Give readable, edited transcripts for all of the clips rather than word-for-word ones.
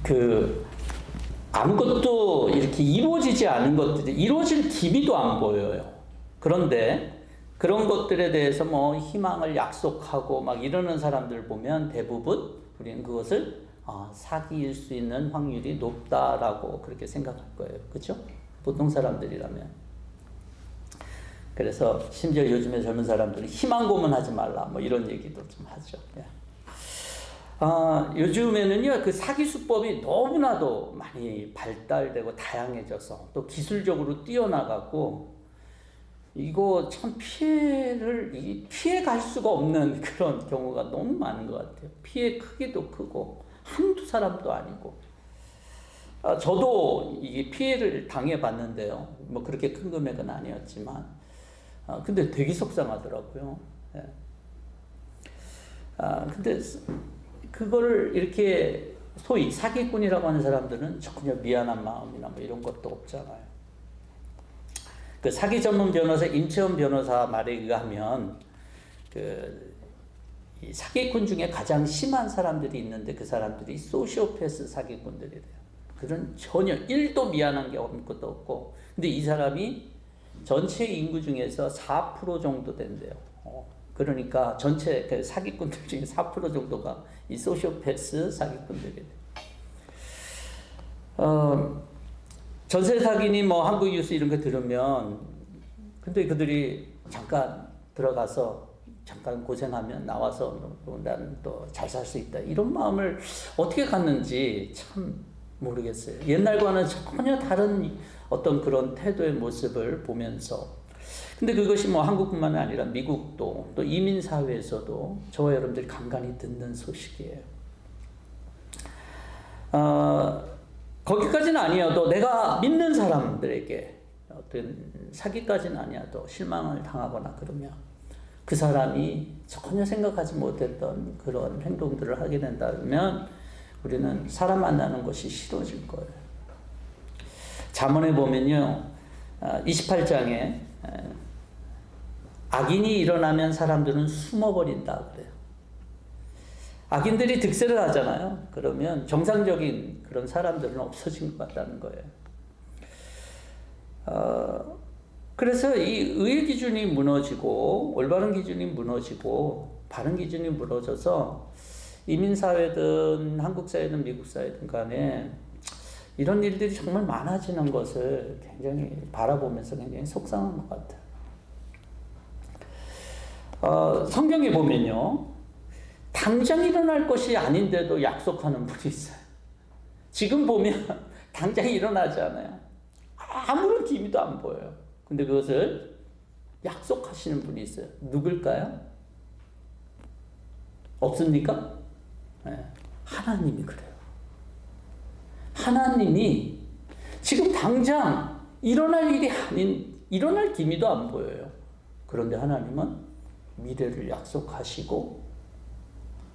그 아무것도 이렇게 이루어지지 않은 것들이 이루어질 기미도 안 보여요. 그런데 그런 것들에 대해서 뭐 희망을 약속하고 막 이러는 사람들 보면 대부분 우리는 그것을 사기일 수 있는 확률이 높다라고 그렇게 생각할 거예요. 그렇죠? 보통 사람들이라면. 그래서 심지어 요즘에 젊은 사람들이 희망 고문하지 말라 뭐 이런 얘기도 좀 하죠. 예. 요즘에는요, 그 사기 수법이 너무나도 많이 발달되고 다양해져서 또 기술적으로 뛰어나가고 이거 참 피해 갈 수가 없는 그런 경우가 너무 많은 것 같아요. 피해 크기도 크고 한두 사람도 아니고. 저도 이게 피해를 당해봤는데요. 뭐 그렇게 큰 금액은 아니었지만, 근데 되게 속상하더라고요. 예. 근데 그거를 이렇게 소위 사기꾼이라고 하는 사람들은 전혀 미안한 마음이나 뭐 이런 것도 없잖아요. 그 사기 전문 변호사 임채원 변호사 말에 의하면 이 사기꾼 중에 가장 심한 사람들이 있는데 그 사람들이 소시오패스 사기꾼들이래요. 그런 전혀 1도 미안한 게 아무것도 없고, 근데 이 사람이 전체 인구 중에서 4% 정도 된대요. 그러니까 전체 그 사기꾼들 중에 4% 정도가 이 소시오패스 사기꾼들이래요. 전세 사기니 뭐 한국 뉴스 이런 거 들으면, 근데 그들이 잠깐 들어가서 잠깐 고생하면 나와서 나는 또 잘 살 수 있다 이런 마음을 어떻게 갖는지 참 모르겠어요. 옛날과는 전혀 다른 어떤 그런 태도의 모습을 보면서, 근데 그것이 뭐 한국뿐만 아니라 미국도 또 이민사회에서도 저와 여러분들이 간간히 듣는 소식이에요. 거기까지는 아니어도 내가 믿는 사람들에게 어떤 사기까지는 아니어도 실망을 당하거나 그러면 그 사람이 전혀 생각하지 못했던 그런 행동들을 하게 된다면 우리는 사람 만나는 것이 싫어질 거예요. 잠언에 보면요, 28장에 악인이 일어나면 사람들은 숨어버린다 그래요. 악인들이 득세를 하잖아요. 그러면 정상적인 그런 사람들은 없어진 것 같다는 거예요. 그래서 이 의의 기준이 무너지고 올바른 기준이 무너지고 바른 기준이 무너져서 이민사회든 한국사회든 미국사회든 간에 이런 일들이 정말 많아지는 것을 굉장히 바라보면서 굉장히 속상한 것 같아요. 성경에 보면요, 당장 일어날 것이 아닌데도 약속하는 분이 있어요. 지금 보면 당장 일어나지 않아요. 아무런 기미도 안 보여요. 근데 그것을 약속하시는 분이 있어요. 누굴까요? 없습니까? 네. 하나님이 그래요. 하나님이 지금 당장 일어날 일이 아닌, 일어날 기미도 안 보여요. 그런데 하나님은 미래를 약속하시고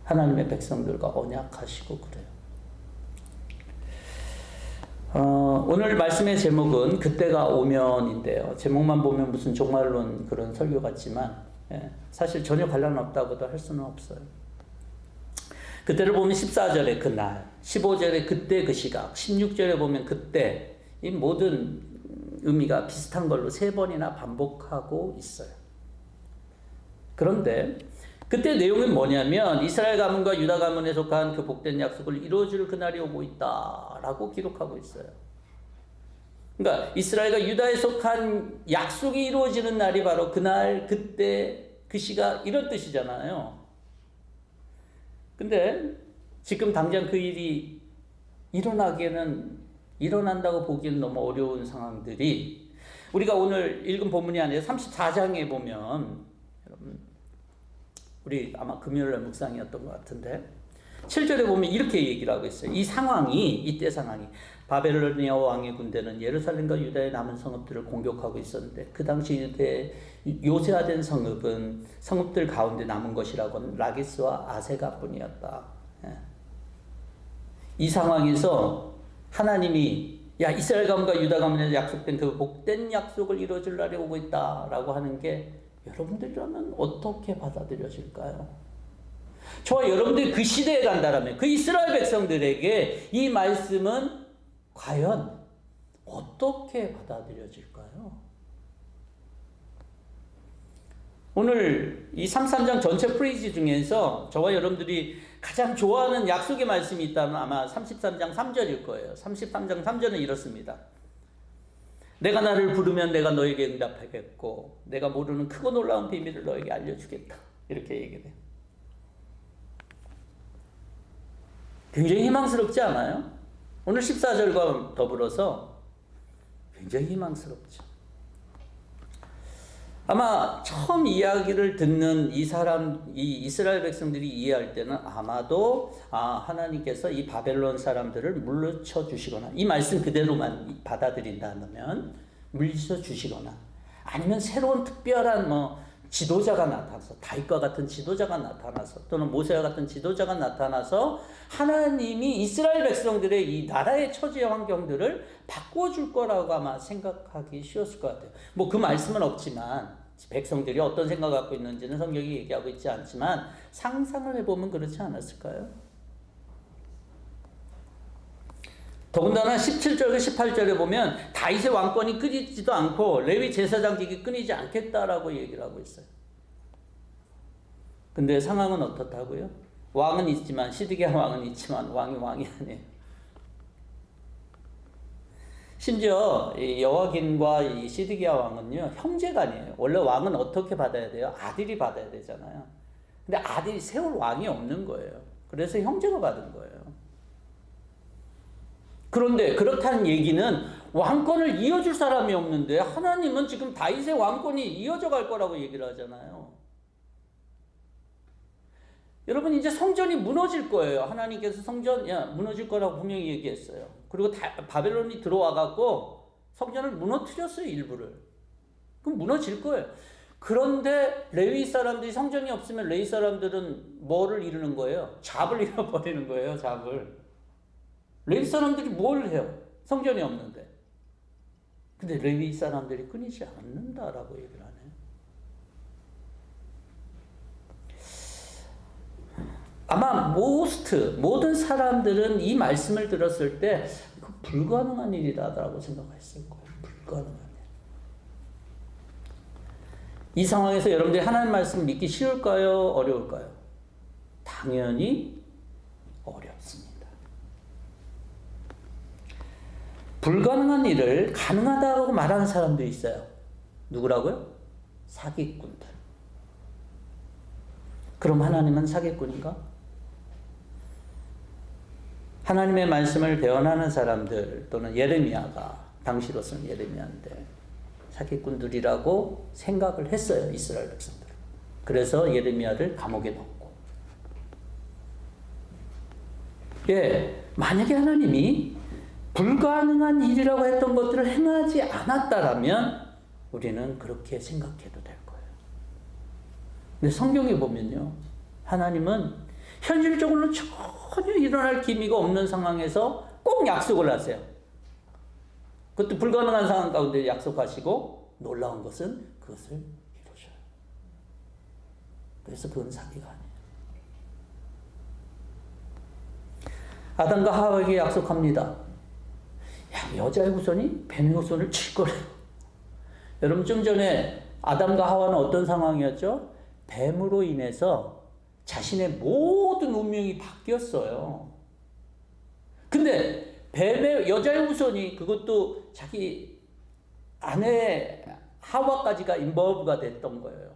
하나님의 백성들과 언약하시고 그래요. 오늘 말씀의 제목은 그때가 오면인데요. 제목만 보면 무슨 종말론 그런 설교 같지만 사실 전혀 관련 없다고도 할 수는 없어요. 그때를 보면 14절에 그날, 15절에 그때 그 시각, 16절에 보면 그때, 이 모든 의미가 비슷한 걸로 3번이나 반복하고 있어요. 그런데 그때 내용은 뭐냐면 이스라엘 가문과 유다 가문에 속한 그 복된 약속을 이루어줄 그날이 오고 있다라고 기록하고 있어요. 그러니까 이스라엘과 유다에 속한 약속이 이루어지는 날이 바로 그날, 그때, 그 시각 이런 뜻이잖아요. 근데 지금 당장 그 일이 일어난다고 보기에는 너무 어려운 상황들이, 우리가 오늘 읽은 본문이 아니라 34장에 보면, 여러분, 우리 아마 금요일날 묵상이었던 것 같은데 7절에 보면 이렇게 얘기를 하고 있어요. 이때 상황이 바벨로니아 왕의 군대는 예루살렘과 유다의 남은 성읍들을 공격하고 있었는데 그 당시 유대의 요새화된 성읍들 가운데 남은 것이라고는 라기스와 아세가 뿐이었다. 이 상황에서 하나님이 이스라엘 가문과 유다 가문에서 약속된 그 복된 약속을 이루어줄 날이 오고 있다라고 하는 게 여러분들이라면 어떻게 받아들여질까요? 저와 여러분들이 그 시대에 간다라면 그 이스라엘 백성들에게 이 말씀은 과연 어떻게 받아들여질까요? 오늘 이 33장 전체 프레이즈 중에서 저와 여러분들이 가장 좋아하는 약속의 말씀이 있다면 아마 33장 3절일 거예요. 33장 3절은 이렇습니다. 내가 나를 부르면 내가 너에게 응답하겠고 내가 모르는 크고 놀라운 비밀을 너에게 알려주겠다. 이렇게 얘기해요. 굉장히 희망스럽지 않아요? 오늘 14절과 더불어서 굉장히 희망스럽죠. 아마 처음 이야기를 듣는 이 이스라엘 백성들이 이해할 때는 아마도 하나님께서 이 바벨론 사람들을 물리쳐 주시거나 이 말씀 그대로만 받아들인다면 물리쳐 주시거나 아니면 새로운 특별한 지도자가 나타나서 다윗과 같은 지도자가 나타나서 또는 모세와 같은 지도자가 나타나서 하나님이 이스라엘 백성들의 이 나라의 처지 환경들을 바꿔줄 거라고 아마 생각하기 쉬웠을 것 같아요. 그 말씀은 없지만 백성들이 어떤 생각을 갖고 있는지는 성경이 얘기하고 있지 않지만 상상을 해보면 그렇지 않았을까요? 더군다나 17절과 18절에 보면 다윗의 왕권이 끊이지도 않고 레위 제사장직이 끊이지 않겠다라고 얘기를 하고 있어요. 근데 상황은 어떻다고요? 왕은 있지만 시드기야 왕은 있지만 왕이 아니에요. 심지어 여호와긴과 이 시드기야 왕은요 형제가 아니에요. 원래 왕은 어떻게 받아야 돼요? 아들이 받아야 되잖아요. 근데 아들이 세울 왕이 없는 거예요. 그래서 형제가 받은 거예요. 그런데 그렇다는 얘기는 왕권을 이어줄 사람이 없는데 하나님은 지금 다윗의 왕권이 이어져 갈 거라고 얘기를 하잖아요. 여러분 이제 성전이 무너질 거예요. 하나님께서 성전 무너질 거라고 분명히 얘기했어요. 그리고 바벨론이 들어와 갖고 성전을 무너뜨렸어요. 일부를. 그럼 무너질 거예요. 그런데 레위 사람들이 성전이 없으면 레위 사람들은 뭐를 이루는 거예요? 잡을 잃어버리는 거예요. 잡을. 레위 사람들이 뭘 해요? 성전이 없는데. 근데 레위 사람들이 끊이지 않는다라고 얘기를 하네요. 아마 모든 사람들은 이 말씀을 들었을 때 불가능한 일이다라고 생각했을 거예요. 불가능한 일. 이 상황에서 여러분들이 하나님 말씀을 믿기 쉬울까요? 어려울까요? 당연히 어렵습니다. 불가능한 일을 가능하다고 말하는 사람도 있어요. 누구라고요? 사기꾼들. 그럼 하나님은 사기꾼인가? 하나님의 말씀을 대언하는 사람들 또는 예레미야가 당시로서는 예레미야인데 사기꾼들이라고 생각을 했어요. 이스라엘 백성들. 그래서 예레미야를 감옥에 넣고 만약에 하나님이 불가능한 일이라고 했던 것들을 행하지 않았다라면 우리는 그렇게 생각해도 될 거예요. 근데 성경에 보면요. 하나님은 현실적으로는 전혀 일어날 기미가 없는 상황에서 꼭 약속을 하세요. 그것도 불가능한 상황 가운데 약속하시고 놀라운 것은 그것을 이루셔요. 그래서 그건 사기가 아니에요. 아담과 하와에게 약속합니다. 여자의 후손이 뱀의 후손을 칠 거래요. 여러분 좀 전에 아담과 하와는 어떤 상황이었죠? 뱀으로 인해서 자신의 모든 운명이 바뀌었어요. 근데 뱀의 여자의 후손이 그것도 자기 아내 하와까지가 인버브가 됐던 거예요.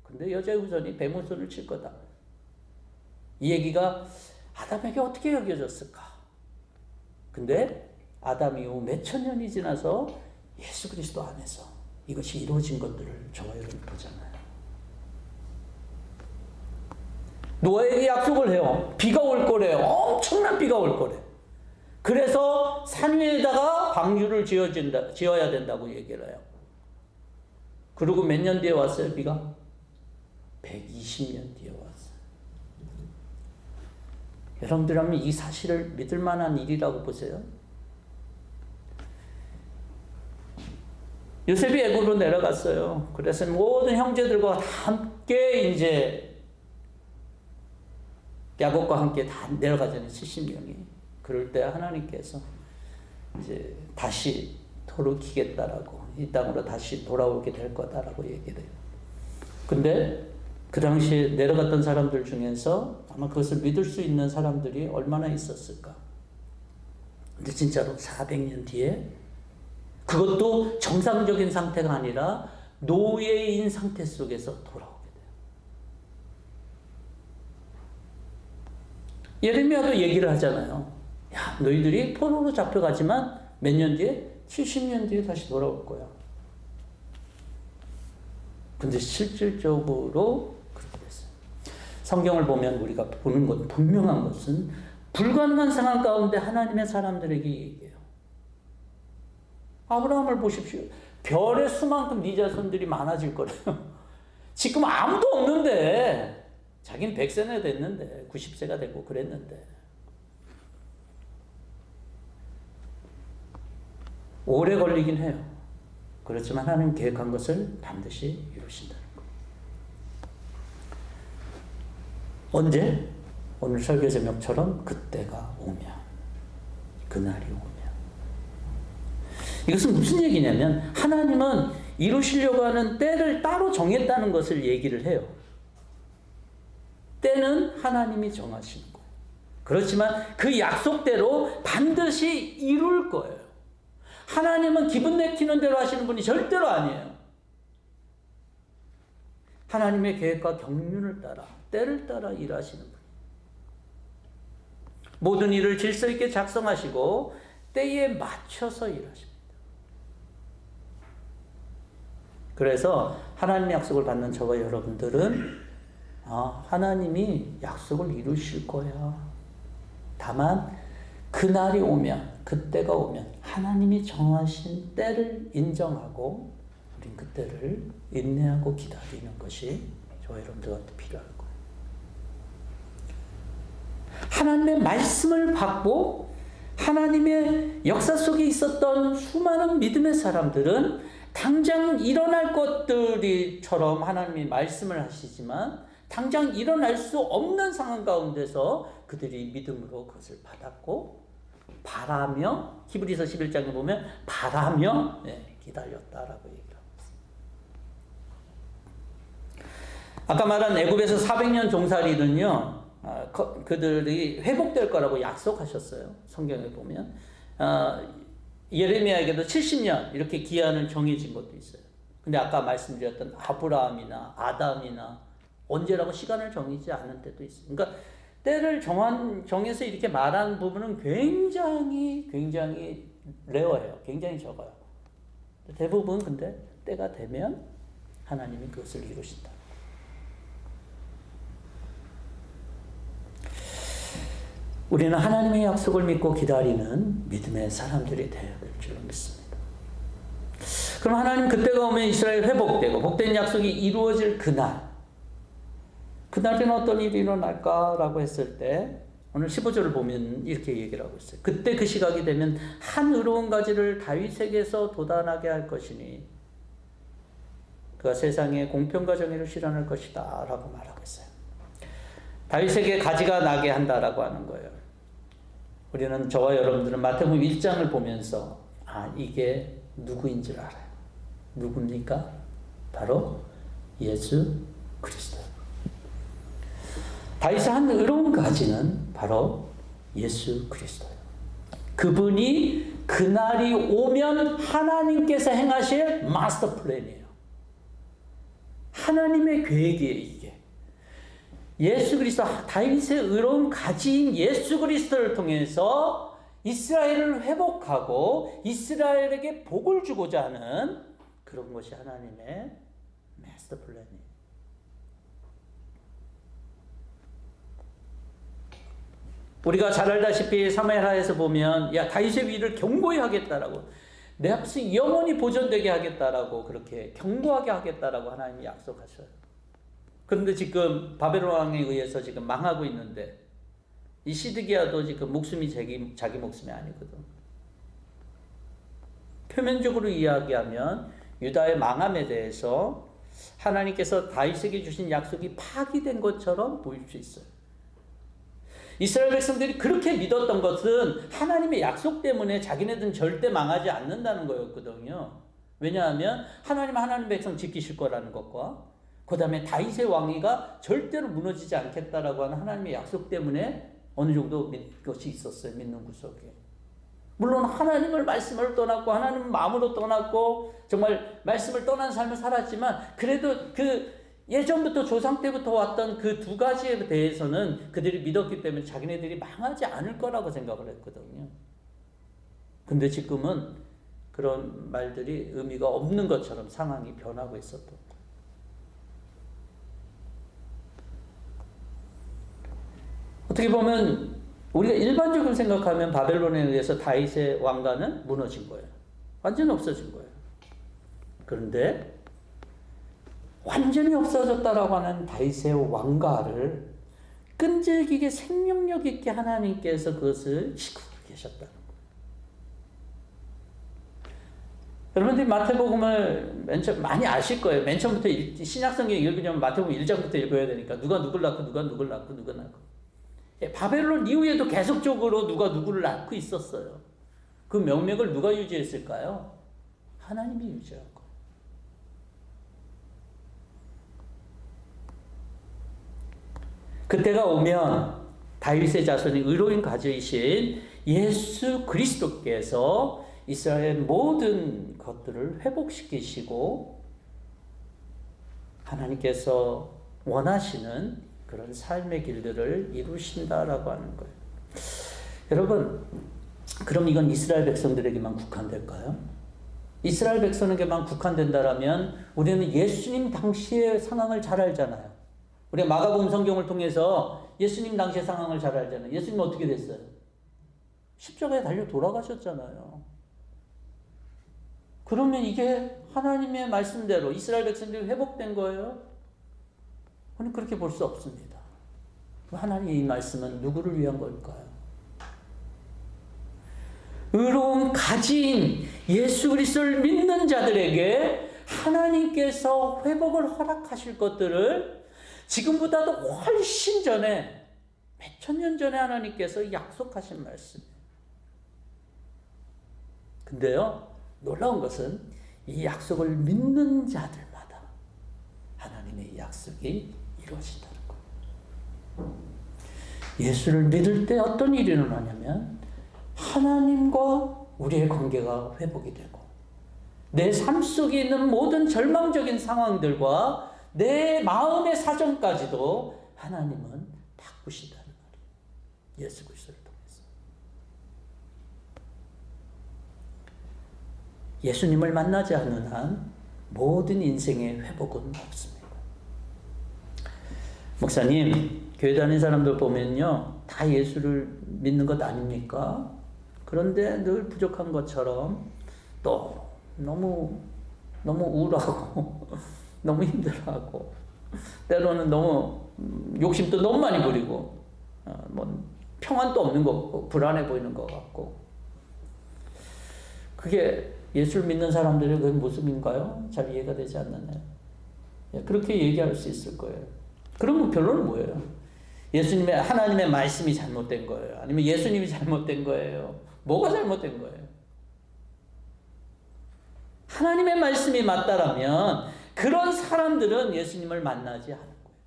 근데 여자의 후손이 뱀 후손을 칠 거다. 이 얘기가 아담에게 어떻게 여겨졌을까? 근데 아담 이후 몇천 년이 지나서 예수 그리스도 안에서 이것이 이루어진 것들을 저와 여러분 보잖아요. 노아에게 약속을 해요. 비가 올 거래요. 엄청난 비가 올 거래. 그래서 산 위에다가 방주를 지어야 된다고 얘기를 해요. 그리고 몇 년 뒤에 왔어요, 비가? 120년 뒤에 왔어요. 여러분들이라면 이 사실을 믿을 만한 일이라고 보세요. 요셉이 애굽으로 내려갔어요. 그래서 모든 형제들과 함께 이제 야곱과 함께 다 내려가잖아요. 70명이. 그럴 때 하나님께서 이제 다시 돌이키겠다라고, 이 땅으로 다시 돌아오게 될 거다라고 얘기를 해요. 근데 그 당시에 내려갔던 사람들 중에서 아마 그것을 믿을 수 있는 사람들이 얼마나 있었을까? 근데 진짜로 400년 뒤에 그것도 정상적인 상태가 아니라 노예인 상태 속에서 돌아오게 돼요. 예레미야도 얘기를 하잖아요. 야, 너희들이 포로로 잡혀가지만 몇 년 뒤에? 70년 뒤에 다시 돌아올 거야. 근데 실질적으로 그렇게 됐어요. 성경을 보면 우리가 보는 것, 분명한 것은 불가능한 상황 가운데 하나님의 사람들에게 얘기해요. 아브라함을 보십시오. 별의 수만큼 네 자손들이 많아질 거래요. 지금 아무도 없는데, 자기는 100세나 됐는데, 90세가 되고 그랬는데, 오래 걸리긴 해요. 그렇지만 하나님 계획한 것을 반드시 이루신다는 것. 언제? 오늘 설교 제목처럼 그때가 오면, 그날이 오면. 이것은 무슨 얘기냐면 하나님은 이루시려고 하는 때를 따로 정했다는 것을 얘기를 해요. 때는 하나님이 정하시는 거예요. 그렇지만 그 약속대로 반드시 이룰 거예요. 하나님은 기분 내키는 대로 하시는 분이 절대로 아니에요. 하나님의 계획과 경륜을 따라, 때를 따라 일하시는 분. 모든 일을 질서 있게 작성하시고 때에 맞춰서 일하십니다. 그래서 하나님의 약속을 받는 저와 여러분들은 하나님이 약속을 이루실 거야. 다만 그날이 오면, 그때가 오면 하나님이 정하신 때를 인정하고 우린 그때를 인내하고 기다리는 것이 저와 여러분들한테 필요할 거예요. 하나님의 말씀을 받고 하나님의 역사 속에 있었던 수많은 믿음의 사람들은 당장 일어날 것들이처럼 하나님이 말씀을 하시지만 당장 일어날 수 없는 상황 가운데서 그들이 믿음으로 그것을 받았고 바라며, 히브리서 11장에 보면 바라며 기다렸다라고 얘기를 하고 있습니다. 아까 말한 애굽에서 400년 종살이는요, 그들이 회복될 거라고 약속하셨어요. 성경에 보면 예레미야에게도 70년 이렇게 기한을 정해진 것도 있어요. 근데 아까 말씀드렸던 아브라함이나 아담이나 언제라고 시간을 정하지 않은 때도 있어요. 그러니까 때를 정해서 이렇게 말하는 부분은 굉장히 레어해요. 굉장히 적어요. 대부분 근데 때가 되면 하나님이 그것을 이루신다. 우리는 하나님의 약속을 믿고 기다리는 믿음의 사람들이 되어야 될 줄 믿습니다. 그럼 하나님 그때가 오면 이스라엘 회복되고 복된 약속이 이루어질 그날에는 어떤 일이 일어날까라고 했을 때 오늘 15절을 보면 이렇게 얘기를 하고 있어요. 그때 그 시각이 되면 한 의로운 가지를 다윗에게서 돋아나게 할 것이니 그가 세상에 공평과 정의를 실현할 것이다 라고 말하고 있어요. 다윗에게 가지가 나게 한다라고 하는 거예요. 우리는, 저와 여러분들은 마태복음 1장을 보면서 이게 누구인지를 알아요. 누굽니까? 바로 예수 그리스도. 다윗의 한 의로운 가지는 바로 예수 그리스도예요. 그분이 그날이 오면 하나님께서 행하실 마스터 플랜이에요. 하나님의 계획이에요, 이게. 예수 그리스도, 다윗의 의로운 가지인 예수 그리스도를 통해서 이스라엘을 회복하고 이스라엘에게 복을 주고자 하는 그런 것이 하나님의 마스터 플랜이에요. 우리가 잘 알다시피 사무엘하에서 보면 다윗의 위를 견고히 하겠다라고, 내 앞에서 영원히 보존되게 하겠다라고, 그렇게 견고하게 하겠다라고 하나님이 약속하셔요. 그런데 지금 바벨론 왕에 의해서 지금 망하고 있는데 이 시드기야도 지금 목숨이 자기 목숨이 아니거든. 표면적으로 이야기하면 유다의 망함에 대해서 하나님께서 다윗에게 주신 약속이 파기된 것처럼 보일 수 있어요. 이스라엘 백성들이 그렇게 믿었던 것은 하나님의 약속 때문에 자기네들은 절대 망하지 않는다는 거였거든요. 왜냐하면 하나님 백성 지키실 거라는 것과 그 다음에 다윗의 왕위가 절대로 무너지지 않겠다라고 하는 하나님의 약속 때문에 어느 정도 믿는 것이 있었어요. 믿는 구석에. 물론 하나님을 말씀을 떠났고 하나님 마음으로 떠났고 정말 말씀을 떠난 삶을 살았지만 그래도 그 예전부터 조상 때부터 왔던 그 두 가지에 대해서는 그들이 믿었기 때문에 자기네들이 망하지 않을 거라고 생각을 했거든요. 근데 지금은 그런 말들이 의미가 없는 것처럼 상황이 변하고 있었던 거예요. 어떻게 보면 우리가 일반적으로 생각하면 바벨론에 의해서 다윗의 왕가는 무너진 거예요. 완전히 없어진 거예요. 그런데 완전히 없어졌다라고 하는 다윗의 왕가를 끈질기게 생명력 있게 하나님께서 그것을 지키고 계셨다는 거예요. 여러분들이 마태복음을 많이 아실 거예요. 맨 처음부터 신약성경 읽으려면 마태복음 1장부터 읽어야 되니까 누가 누굴 낳고 누가 누굴 낳고 누가 낳고. 바벨론 이후에도 계속적으로 누가 누구를 낳고 있었어요. 그 명맥을 누가 유지했을까요? 하나님이 유지한 거예요. 그때가 오면 다윗의 자손이 의로인 가져이신 예수 그리스도께서 이스라엘 모든 것들을 회복시키시고 하나님께서 원하시는 그런 삶의 길들을 이루신다라고 하는 거예요. 여러분, 그럼 이건 이스라엘 백성들에게만 국한될까요? 이스라엘 백성에게만 국한된다라면 우리는 예수님 당시의 상황을 잘 알잖아요. 우리가 마가복음 성경을 통해서 예수님 당시의 상황을 잘 알잖아요. 예수님은 어떻게 됐어요? 십자가에 달려 돌아가셨잖아요. 그러면 이게 하나님의 말씀대로 이스라엘 백성들이 회복된 거예요? 저는 그렇게 볼 수 없습니다. 하나님의 이 말씀은 누구를 위한 걸까요? 의로운 가진 예수 그리스도를 믿는 자들에게 하나님께서 회복을 허락하실 것들을 지금보다도 훨씬 전에 몇천 년 전에 하나님께서 약속하신 말씀이에요. 근데요, 놀라운 것은 이 약속을 믿는 자들마다 하나님의 약속이 이루어진다는 거예요. 예수를 믿을 때 어떤 일이 일어나냐면 하나님과 우리의 관계가 회복이 되고 내 삶 속에 있는 모든 절망적인 상황들과 내 마음의 사정까지도 하나님은 바꾸신다는 말이에요. 예수 그리스도를 통해서. 예수님을 만나지 않는 한 모든 인생의 회복은 없습니다. 목사님, 교회 다니는 사람들 보면요, 다 예수를 믿는 것 아닙니까? 그런데 늘 부족한 것처럼 또 너무 우울하고 너무 힘들어하고 때로는 너무 욕심도 너무 많이 부리고 뭐 평안도 없는 것 같고 불안해 보이는 것 같고 그게 예수를 믿는 사람들의 그 모습인가요? 잘 이해가 되지 않나요? 그렇게 얘기할 수 있을 거예요. 그러면 결론은 뭐예요? 예수님의 하나님의 말씀이 잘못된 거예요? 아니면 예수님이 잘못된 거예요? 뭐가 잘못된 거예요? 하나님의 말씀이 맞다라면 그런 사람들은 예수님을 만나지 않을 거예요.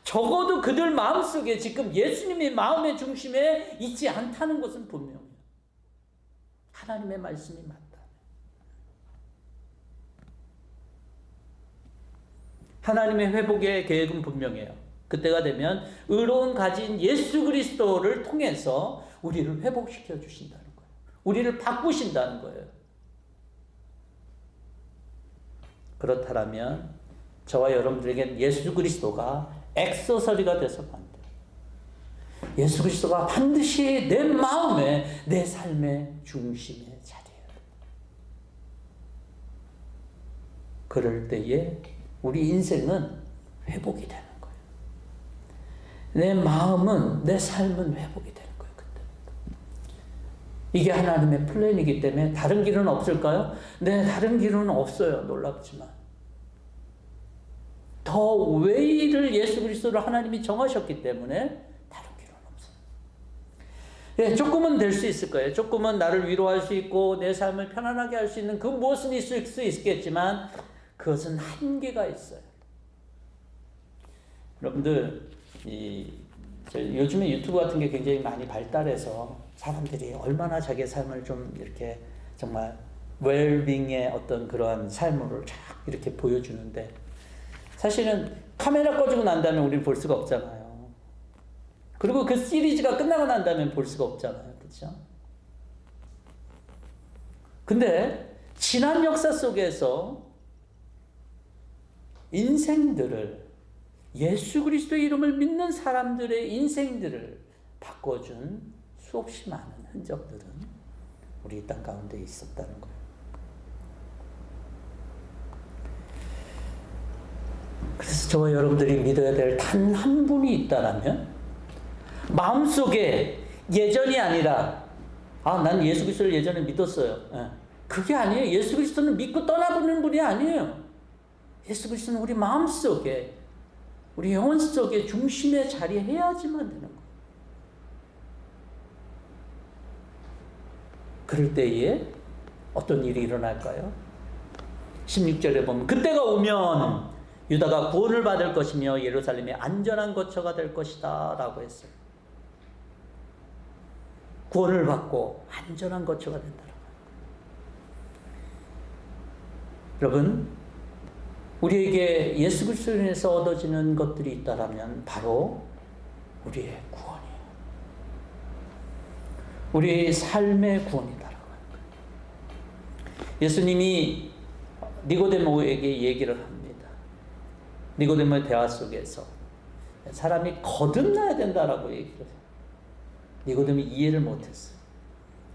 적어도 그들 마음속에 지금 예수님이 마음의 중심에 있지 않다는 것은 분명해요. 하나님의 말씀이 맞다. 하나님의 회복의 계획은 분명해요. 그때가 되면 의로운 가진 예수 그리스도를 통해서 우리를 회복시켜 주신다는 거예요. 우리를 바꾸신다는 거예요. 그렇다면 저와 여러분들에겐 예수 그리스도가 액세서리가 돼서는 안 돼요. 예수 그리스도가 반드시 내 마음에, 내 삶의 중심에 자리해야 돼요. 그럴 때에 우리 인생은 회복이 되는 거예요. 내 마음은, 내 삶은 회복이 되는 거예요. 그때. 이게 하나님의 플랜이기 때문에 다른 길은 없을까요? 네, 다른 길은 없어요. 놀랍지만. 더 웨이를 예수 그리스도를 하나님이 정하셨기 때문에 다른 길은 없어요. 예, 조금은 될 수 있을 거예요. 조금은 나를 위로할 수 있고 내 삶을 편안하게 할 수 있는 그 무엇은 있을 수 있겠지만 그것은 한계가 있어요. 여러분들 요즘에 유튜브 같은 게 굉장히 많이 발달해서 사람들이 얼마나 자기의 삶을 좀 이렇게 정말 웰빙의 어떤 그러한 삶을 쫙 이렇게 보여주는데 사실은 카메라 꺼지고 난 다음에 우리는 볼 수가 없잖아요. 그리고 그 시리즈가 끝나고 난 다음에 볼 수가 없잖아요. 그렇죠? 근데 지난 역사 속에서 인생들을 예수 그리스도의 이름을 믿는 사람들의 인생들을 바꿔준 수없이 많은 흔적들은 우리 땅 가운데 있었다는 거예요. 그래서 저와 여러분들이 믿어야 될 단 한 분이 있다라면 마음속에 예전이 아니라 난 예수 그리스도를 예전에 믿었어요. 그게 아니에요. 예수 그리스도는 믿고 떠나보는 분이 아니에요. 예수 그리스도는 우리 마음속에 우리 영혼 속에 중심에 자리해야지만 되는 거예요. 그럴 때에 어떤 일이 일어날까요? 16절에 보면 그때가 오면 유다가 구원을 받을 것이며 예루살렘이 안전한 거처가 될 것이다 라고 했어요. 구원을 받고 안전한 거처가 된다라고. 여러분, 우리에게 예수 그리스도로 인해서 얻어지는 것들이 있다라면 바로 우리의 구원이에요. 우리의 삶의 구원이다라고 하는 거예요. 예수님이 니고데모에게 얘기를 합니다. 니고데모의 대화 속에서 사람이 거듭나야 된다라고 얘기를 해요. 니고데모이 이해를 못했어요.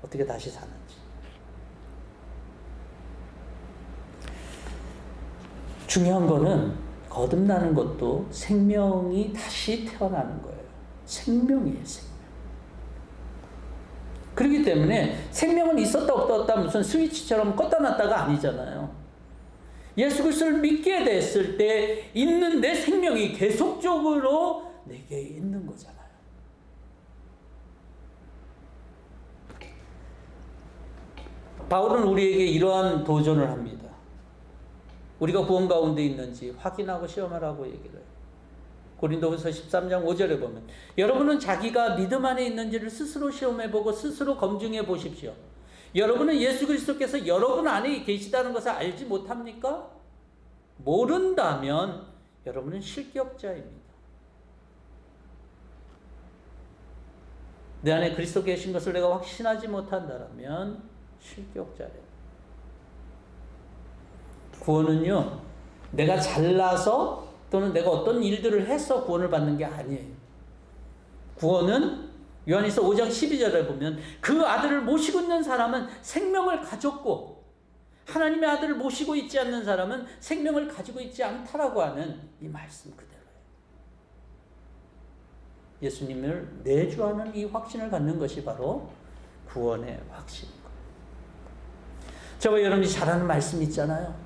어떻게 다시 사는지. 중요한 거는 거듭나는 것도 생명이 다시 태어나는 거예요. 생명이에요, 생명. 그렇기 때문에 생명은 있었다 없다 무슨 스위치처럼 껐다 놨다가 아니잖아요. 예수 그리스도를 믿게 됐을 때 있는 내 생명이 계속적으로 내게 있는 거잖아요. 바울은 우리에게 이러한 도전을 합니다. 우리가 구원 가운데 있는지 확인하고 시험하라고 얘기를 해요. 고린도후서 13장 5절에 보면 여러분은 자기가 믿음 안에 있는지를 스스로 시험해보고 스스로 검증해 보십시오. 여러분은 예수 그리스도께서 여러분 안에 계시다는 것을 알지 못합니까? 모른다면 여러분은 실격자입니다. 내 안에 그리스도 계신 것을 내가 확신하지 못한다면 실격자래요. 구원은요, 내가 잘나서 또는 내가 어떤 일들을 해서 구원을 받는 게 아니에요. 구원은 요한일서 5장 12절에 보면 그 아들을 모시고 있는 사람은 생명을 가졌고 하나님의 아들을 모시고 있지 않는 사람은 생명을 가지고 있지 않다라고 하는 이 말씀 그대로예요. 예수님을 내주하는 이 확신을 갖는 것이 바로 구원의 확신인 거예요. 저와 여러분이 잘 아는 말씀 있잖아요.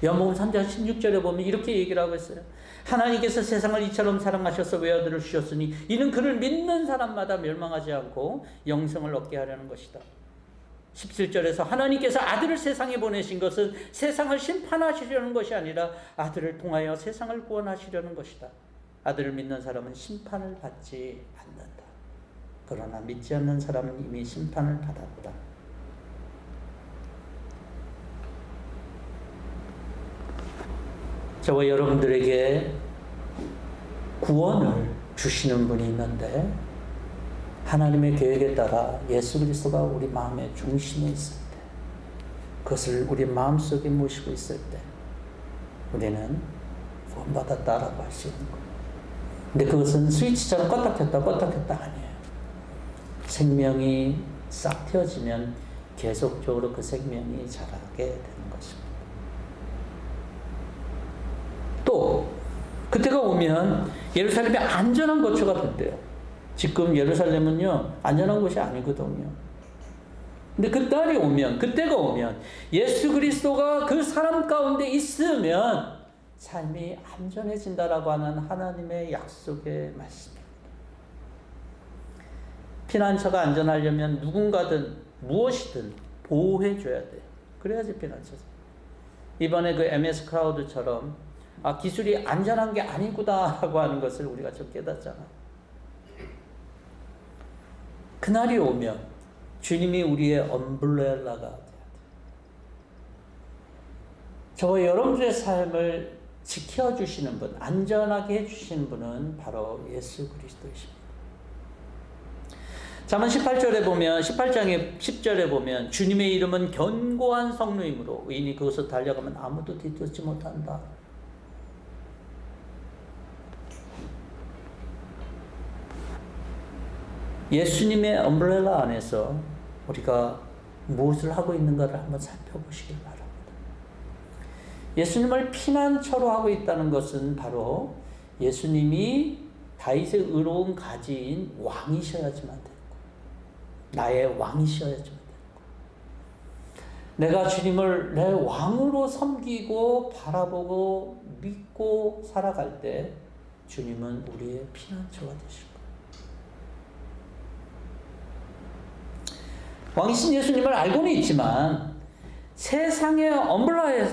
요한복음 3장 16절에 보면 이렇게 얘기를 하고 있어요. 하나님께서 세상을 이처럼 사랑하셔서 외아들을 주셨으니 이는 그를 믿는 사람마다 멸망하지 않고 영생을 얻게 하려는 것이다. 17절에서 하나님께서 아들을 세상에 보내신 것은 세상을 심판하시려는 것이 아니라 아들을 통하여 세상을 구원하시려는 것이다. 아들을 믿는 사람은 심판을 받지 않는다. 그러나 믿지 않는 사람은 이미 심판을 받았다. 저와 여러분들에게 구원을 주시는 분이 있는데 하나님의 계획에 따라 예수 그리스도가 우리 마음의 중심에 있을 때 그것을 우리 마음속에 모시고 있을 때 우리는 구원받았다라고 할 수 있는 거예요. 근데 그것은 스위치처럼 껐다 켰다 아니에요. 생명이 싹 튀어지면 계속적으로 그 생명이 자라게 되는 것입니다. 또 그때가 오면 예루살렘이 안전한 거처가 된대요. 지금 예루살렘은요 안전한 곳이 아니거든요. 근데 그 날이 오면, 그때가 오면 예수 그리스도가 그 사람 가운데 있으면 삶이 안전해진다라고 하는 하나님의 약속의 말씀입니다. 피난처가 안전하려면 누군가든 무엇이든 보호해줘야 돼요. 그래야지 피난처죠. 이번에 그 MS 크라우드처럼 기술이 안전한 게 아니구나라고 하는 것을 우리가 좀 깨닫잖아요. 그날이 오면 주님이 우리의 엄브렐라가 돼야 돼요. 저와 여러분들의 삶을 지켜주시는 분, 안전하게 해주시는 분은 바로 예수 그리스도이십니다. 잠언 18절에 보면, 18장의 10절에 보면 주님의 이름은 견고한 성루이므로 의인이 그것을 달려가면 아무도 뒤쫓지 못한다. 예수님의 엄브렐라 안에서 우리가 무엇을 하고 있는가를 한번 살펴보시길 바랍니다. 예수님을 피난처로 하고 있다는 것은 바로 예수님이 다윗의 의로운 가지인 왕이셔야지만 되고, 나의 왕이셔야지만 되고, 내가 주님을 내 왕으로 섬기고 바라보고 믿고 살아갈 때 주님은 우리의 피난처가 되실 거예요. 왕이신 예수님을 알고는 있지만 세상의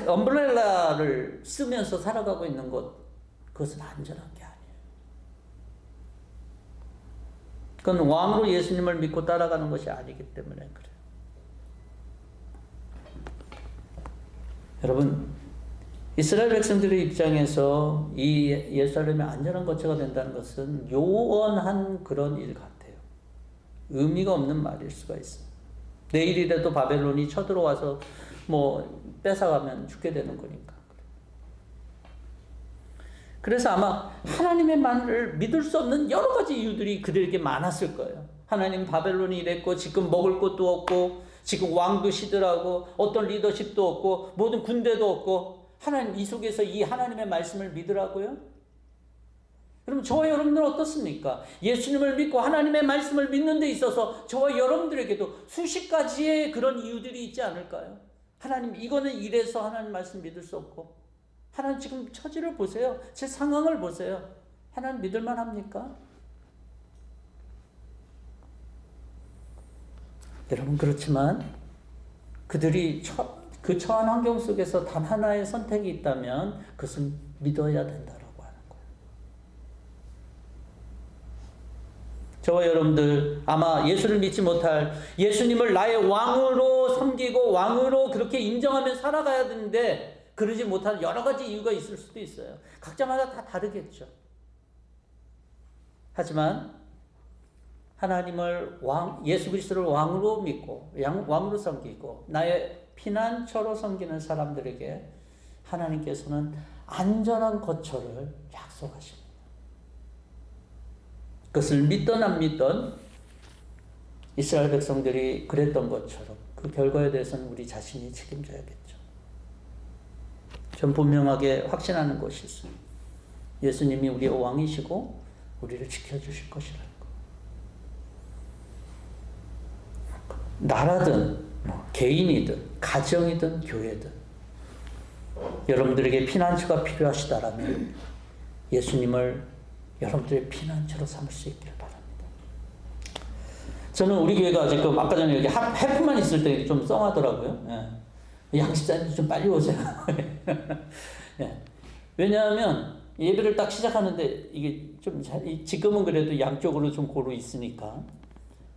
엄브렐라를 쓰면서 살아가고 있는 것, 그것은 안전한 게 아니에요. 그건 왕으로 예수님을 믿고 따라가는 것이 아니기 때문에 그래요. 여러분, 이스라엘 백성들의 입장에서 이 예루살렘이 안전한 거처가 된다는 것은 요원한 그런 일 같아요. 의미가 없는 말일 수가 있어요. 내일이라도 바벨론이 쳐들어와서 뺏어가면 죽게 되는 거니까. 그래서 아마 하나님의 말을 믿을 수 없는 여러 가지 이유들이 그들에게 많았을 거예요. 하나님 바벨론이 이랬고, 지금 먹을 것도 없고, 지금 왕도 시들하고, 어떤 리더십도 없고, 모든 군대도 없고, 하나님 이 속에서 이 하나님의 말씀을 믿으라고요? 그럼 저와 여러분들은 어떻습니까? 예수님을 믿고 하나님의 말씀을 믿는 데 있어서 저와 여러분들에게도 수십 가지의 그런 이유들이 있지 않을까요? 하나님, 이거는 이래서 하나님 말씀 믿을 수 없고, 하나님 지금 처지를 보세요. 제 상황을 보세요. 하나님 믿을만 합니까? 여러분, 그렇지만 그들이 그 처한 환경 속에서 단 하나의 선택이 있다면 그것은 믿어야 된다라고 하는 거예요. 저와 여러분들 아마 예수를 믿지 못할, 예수님을 나의 왕으로 섬기고 왕으로 그렇게 인정하며 살아가야 되는데 그러지 못한 여러 가지 이유가 있을 수도 있어요. 각자마다 다 다르겠죠. 하지만 하나님을 예수 그리스도를 왕으로 믿고 왕으로 섬기고 나의 피난처로 섬기는 사람들에게 하나님께서는 안전한 거처를 약속하십니다. 그것을 믿던 안 믿던 이스라엘 백성들이 그랬던 것처럼 그 결과에 대해서는 우리 자신이 책임져야겠죠. 전 분명하게 확신하는 것이 있어요. 예수님이 우리의 왕이시고 우리를 지켜주실 것이라는 것. 나라든 개인이든 가정이든 교회든 여러분들에게 피난처가 필요하시다라면 예수님을 여러분들의 피난처로 삼을 수 있기를 바랍니다. 저는 우리 교회가 지금 아까 전에 여기 해프만 있을 때 좀 썽하더라고요. 예. 양 집사님 좀 빨리 오세요. 예. 왜냐하면 예배를 딱 시작하는데 이게 좀 지금은 그래도 양쪽으로 좀 고루 있으니까.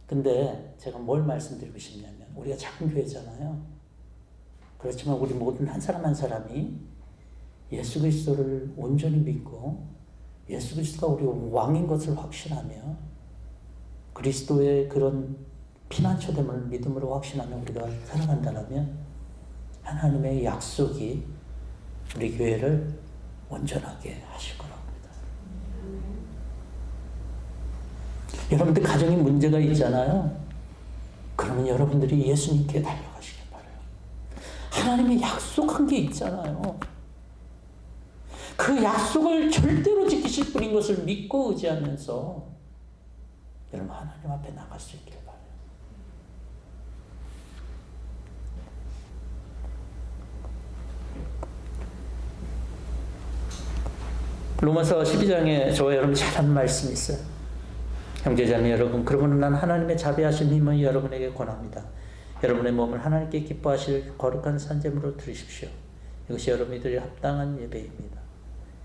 근데 제가 뭘 말씀드리고 싶냐면 우리가 작은 교회잖아요. 그렇지만 우리 모든 한 사람 한 사람이 예수 그리스도를 온전히 믿고 예수 그리스도가 우리 왕인 것을 확신하며 그리스도의 그런 피난처됨을 믿음으로 확신하며 우리가 살아간다면 하나님의 약속이 우리 교회를 온전하게 하실 거라고 합니다. 여러분들 가정에 문제가 있잖아요. 그러면 여러분들이 예수님께 달려가시길 바라요. 하나님이 약속한 게 있잖아요. 그 약속을 절대로 지키실 분인 것을 믿고 의지하면서 여러분 하나님 앞에 나갈 수 있기를 바라요. 로마서 12장에 저와 여러분 잘하는 말씀이 있어요. 형제자매 여러분, 그러므로 난 하나님의 자비하신 힘을 여러분에게 권합니다. 여러분의 몸을 하나님께 기뻐하실 거룩한 산재물로 드리십시오. 이것이 여러분들이 합당한 예배입니다.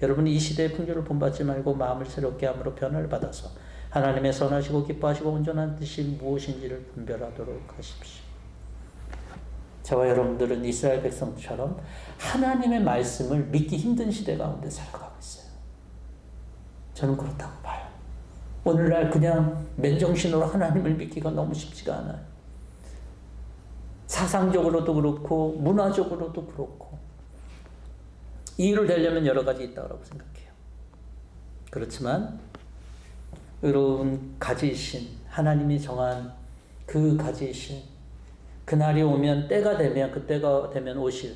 여러분이 이 시대의 풍조를 본받지 말고 마음을 새롭게 함으로 변화를 받아서 하나님의 선하시고 기뻐하시고 온전한 뜻이 무엇인지를 분별하도록 하십시오. 저와 여러분들은 이스라엘 백성처럼 하나님의 말씀을 믿기 힘든 시대 가운데 살아가고 있어요. 저는 그렇다고 봐요. 오늘날 그냥 맨정신으로 하나님을 믿기가 너무 쉽지가 않아요. 사상적으로도 그렇고 문화적으로도 그렇고 이유를 대려면 여러 가지 있다고 생각해요. 그렇지만 여러분, 가지신 하나님이 정한 그 가지신 그날이 오면, 때가 되면, 그때가 되면 오실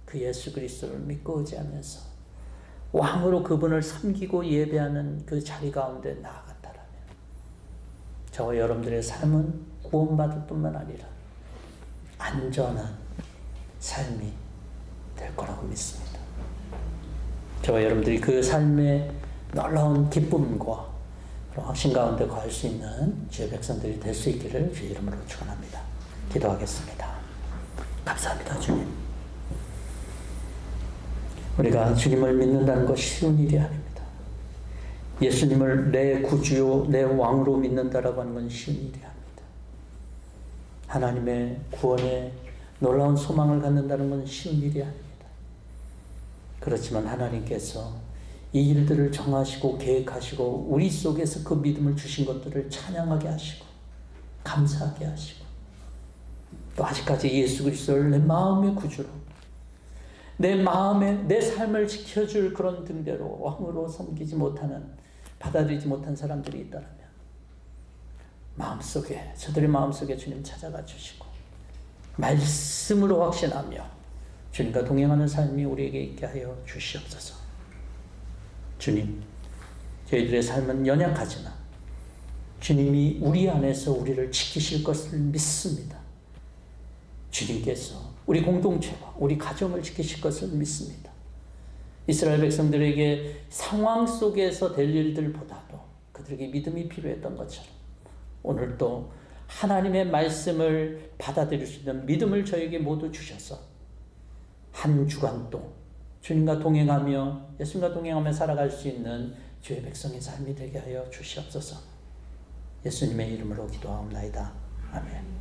그 예수 그리스도를 믿고 의지하면서 왕으로 그분을 섬기고 예배하는 그 자리 가운데 나아간다라면 저와 여러분들의 삶은 구원받을 뿐만 아니라 안전한 삶이 될 거라고 믿습니다. 저와 여러분들이 그 삶의 놀라운 기쁨과 확신 가운데 거할 수 있는 주의 백성들이 될 수 있기를 주의 이름으로 축원합니다. 기도하겠습니다. 감사합니다, 주님. 우리가 주님을 믿는다는 것이 쉬운 일이 아닙니다. 예수님을 내 구주요, 내 왕으로 믿는다라고 하는 건 쉬운 일이 아닙니다. 하나님의 구원에 놀라운 소망을 갖는다는 건 쉬운 일이 아닙니다. 그렇지만 하나님께서 이 일들을 정하시고 계획하시고 우리 속에서 그 믿음을 주신 것들을 찬양하게 하시고 감사하게 하시고 또 아직까지 예수 그리스도를 내 마음의 구주로, 내 마음에 내 삶을 지켜줄 그런 등대로 왕으로 섬기지 못하는, 받아들이지 못한 사람들이 있다면 마음속에, 저들의 마음속에 주님 찾아가 주시고 말씀으로 확신하며 주님과 동행하는 삶이 우리에게 있게 하여 주시옵소서. 주님, 저희들의 삶은 연약하지만 주님이 우리 안에서 우리를 지키실 것을 믿습니다. 주님께서 우리 공동체와 우리 가정을 지키실 것을 믿습니다. 이스라엘 백성들에게 상황 속에서 될 일들보다도 그들에게 믿음이 필요했던 것처럼 오늘도 하나님의 말씀을 받아들일 수 있는 믿음을 저에게 모두 주셔서 한 주간 동안 주님과 동행하며 예수님과 동행하며 살아갈 수 있는 주의 백성의 삶이 되게 하여 주시옵소서. 예수님의 이름으로 기도하옵나이다. 아멘.